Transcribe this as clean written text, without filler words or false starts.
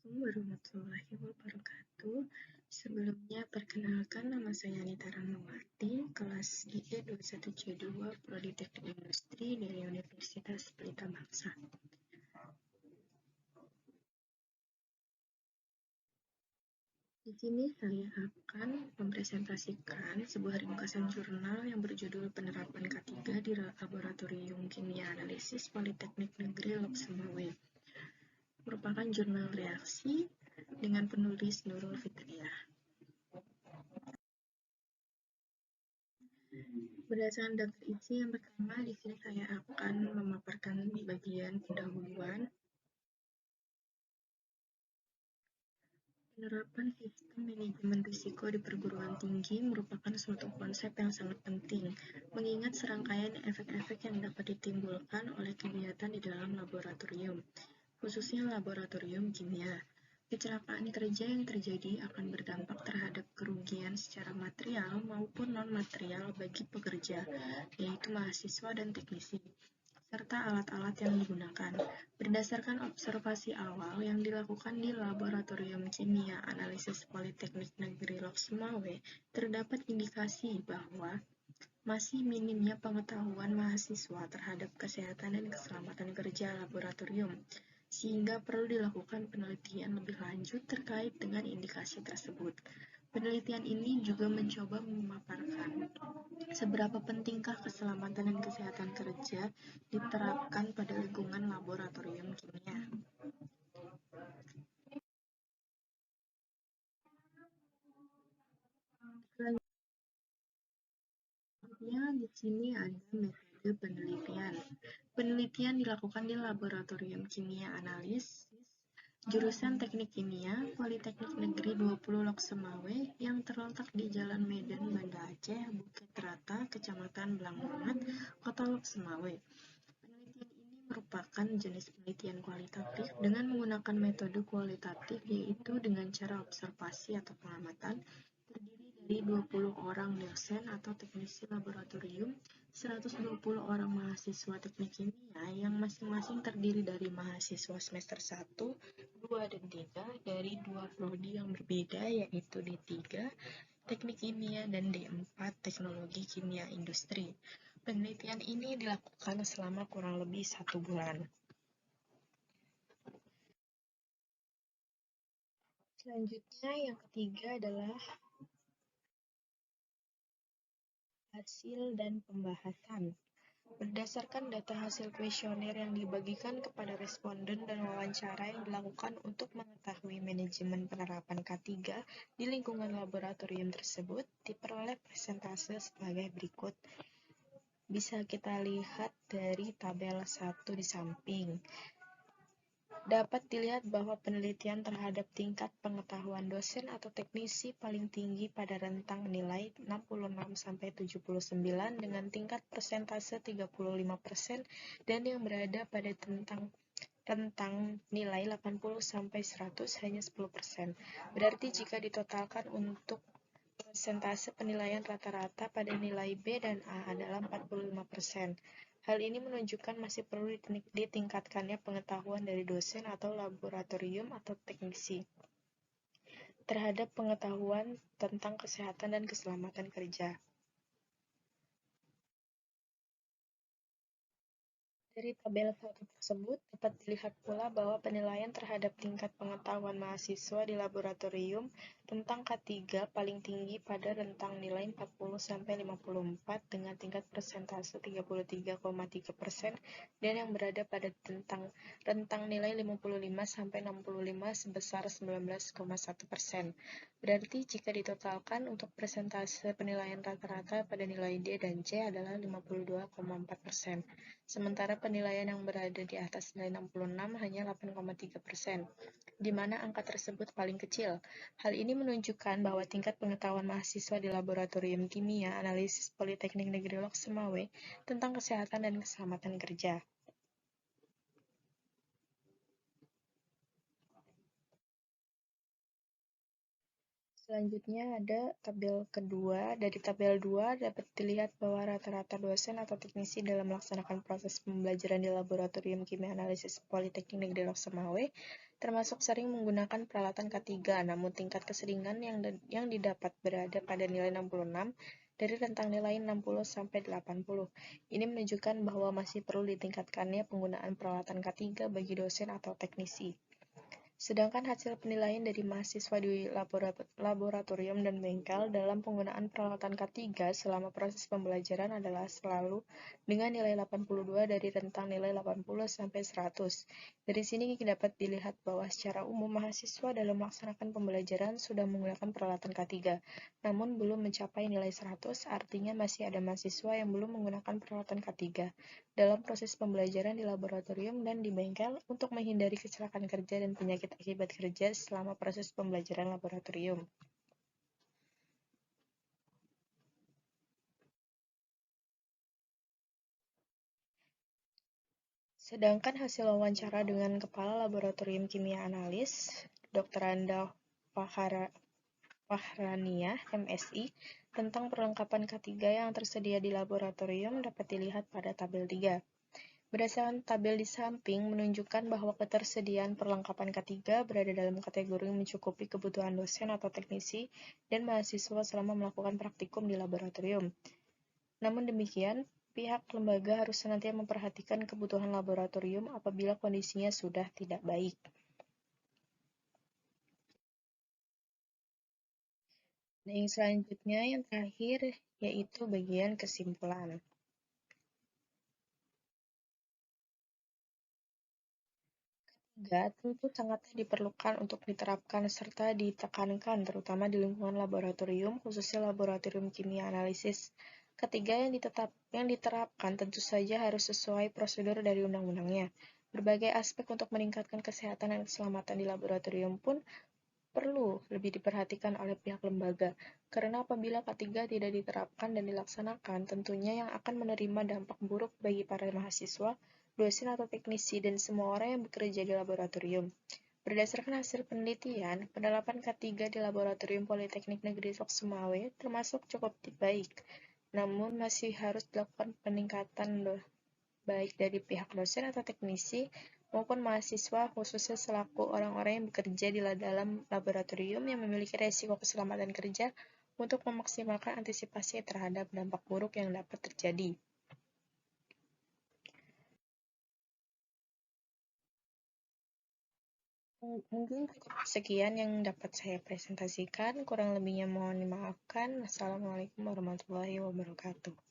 Assalamualaikum warahmatullahi wabarakatuh. Sebelumnya, perkenalkan nama saya Anita Rahmawati, kelas IE 21C2 Prodi Teknik Industri dari Universitas Pelita Bangsa. Di sini saya akan mempresentasikan sebuah ringkasan jurnal yang berjudul Penerapan K3 di Laboratorium Kimia Analisis Politeknik Negeri Lok Sumawe. Merupakan jurnal reaksi dengan penulis Nurul Fitriah. Berdasarkan daftar isi yang pertama, di sini saya akan memaparkan bagian pendahuluan. Penerapan sistem manajemen risiko di perguruan tinggi merupakan suatu konsep yang sangat penting, mengingat serangkaian efek-efek yang dapat ditimbulkan oleh kegiatan di dalam laboratorium, khususnya laboratorium kimia. Kecelakaan kerja yang terjadi akan berdampak terhadap kerugian secara material maupun non-material bagi pekerja, yaitu mahasiswa dan teknisi, serta alat-alat yang digunakan. Berdasarkan observasi awal yang dilakukan di Laboratorium Kimia Analisis Politeknik Negeri Lok Sumawe, terdapat indikasi bahwa masih minimnya pengetahuan mahasiswa terhadap kesehatan dan keselamatan kerja laboratorium, sehingga perlu dilakukan penelitian lebih lanjut terkait dengan indikasi tersebut. Penelitian ini juga mencoba memaparkan seberapa pentingkah keselamatan dan kesehatan kerja diterapkan pada lingkungan laboratorium kimia. Selanjutnya, di sini ada metode penelitian. Penelitian dilakukan di Laboratorium Kimia Analisis Jurusan Teknik Kimia, Politeknik Negeri 20 Lok Sumawe yang terletak di Jalan Medan, Banda Aceh, Bukit Rata, Kecamatan Blangmongat, Kota Lok Sumawe. Penelitian ini merupakan jenis penelitian kualitatif dengan menggunakan metode kualitatif, yaitu dengan cara observasi atau pengamatan, terdiri dari 20 orang dosen atau teknisi laboratorium, 120 orang mahasiswa teknik kimia yang masing-masing terdiri dari mahasiswa semester 1, 2, dan 3 dari dua prodi yang berbeda, yaitu D3, Teknik Kimia, dan D4, Teknologi Kimia Industri. Penelitian ini dilakukan selama kurang lebih 1 bulan. Selanjutnya, yang ketiga adalah hasil dan pembahasan. Berdasarkan data hasil kuesioner yang dibagikan kepada responden dan wawancara yang dilakukan untuk mengetahui manajemen penerapan K3 di lingkungan laboratorium tersebut, diperoleh persentase sebagai berikut. Bisa kita lihat dari tabel 1 di samping. Dapat dilihat bahwa penelitian terhadap tingkat pengetahuan dosen atau teknisi paling tinggi pada rentang nilai 66-79 dengan tingkat persentase 35% dan yang berada pada rentang nilai 80-100 hanya 10%. Berarti jika ditotalkan untuk persentase penilaian rata-rata pada nilai B dan A adalah 45%. Hal ini menunjukkan masih perlu ditingkatkannya pengetahuan dari dosen atau laboratorium atau teknisi terhadap pengetahuan tentang kesehatan dan keselamatan kerja. Dari tabel 1 tersebut, dapat dilihat pula bahwa penilaian terhadap tingkat pengetahuan mahasiswa di laboratorium tentang K3 paling tinggi pada rentang nilai 40-54 dengan tingkat persentase 33,3% dan yang berada pada rentang nilai 55-65 sebesar 19,1%. Berarti jika ditotalkan untuk persentase penilaian rata-rata pada nilai D dan C adalah 52,4%. Sementara penilaian yang berada di atas nilai 66 hanya 8,3%, di mana angka tersebut paling kecil. Hal ini menunjukkan bahwa tingkat pengetahuan mahasiswa di Laboratorium Kimia Analisis Politeknik Negeri Lok Sumawe tentang kesehatan dan keselamatan kerja. Selanjutnya ada tabel kedua. Dari tabel 2 dapat dilihat bahwa rata-rata dosen atau teknisi dalam melaksanakan proses pembelajaran di Laboratorium Kimia Analisis Politeknik Negeri Lok Sumawe termasuk sering menggunakan peralatan K3, namun tingkat keseringan yang didapat berada pada nilai 66 dari rentang nilai 60 sampai 80. Ini menunjukkan bahwa masih perlu ditingkatkannya penggunaan peralatan K3 bagi dosen atau teknisi. Sedangkan hasil penilaian dari mahasiswa di laboratorium dan bengkel dalam penggunaan peralatan K3 selama proses pembelajaran adalah selalu dengan nilai 82 dari rentang nilai 80 sampai 100. Dari sini dapat dilihat bahwa secara umum mahasiswa dalam melaksanakan pembelajaran sudah menggunakan peralatan K3, namun belum mencapai nilai 100, artinya masih ada mahasiswa yang belum menggunakan peralatan K3 dalam proses pembelajaran di laboratorium dan di bengkel untuk menghindari kecelakaan kerja dan penyakit akibat kerja selama proses pembelajaran laboratorium. Sedangkan hasil wawancara dengan Kepala Laboratorium Kimia Analis, Dr. Anda Fahrania, MSI, tentang perlengkapan K3 yang tersedia di laboratorium dapat dilihat pada tabel 3. Berdasarkan tabel di samping menunjukkan bahwa ketersediaan perlengkapan K3 berada dalam kategori mencukupi kebutuhan dosen atau teknisi dan mahasiswa selama melakukan praktikum di laboratorium. Namun demikian, pihak lembaga harus senantiasa memperhatikan kebutuhan laboratorium apabila kondisinya sudah tidak baik. Nah, yang selanjutnya, yang terakhir, yaitu bagian kesimpulan. Tentu sangatlah diperlukan untuk diterapkan serta ditekankan terutama di lingkungan laboratorium, khususnya laboratorium kimia analisis. Ketiga, yang diterapkan tentu saja harus sesuai prosedur dari undang-undangnya. Berbagai aspek untuk meningkatkan kesehatan dan keselamatan di laboratorium pun perlu lebih diperhatikan oleh pihak lembaga, karena apabila K3 tidak diterapkan dan dilaksanakan, tentunya yang akan menerima dampak buruk bagi para mahasiswa, dosen atau teknisi, dan semua orang yang bekerja di laboratorium. Berdasarkan hasil penelitian, penerapan K3 di Laboratorium Politeknik Negeri Sumawe termasuk cukup baik, namun masih harus dilakukan peningkatan baik dari pihak dosen atau teknisi maupun mahasiswa, khususnya selaku orang-orang yang bekerja di dalam laboratorium yang memiliki resiko keselamatan kerja untuk memaksimalkan antisipasi terhadap dampak buruk yang dapat terjadi. Mungkin sekian yang dapat saya presentasikan, kurang lebihnya mohon dimaafkan. Assalamualaikum warahmatullahi wabarakatuh.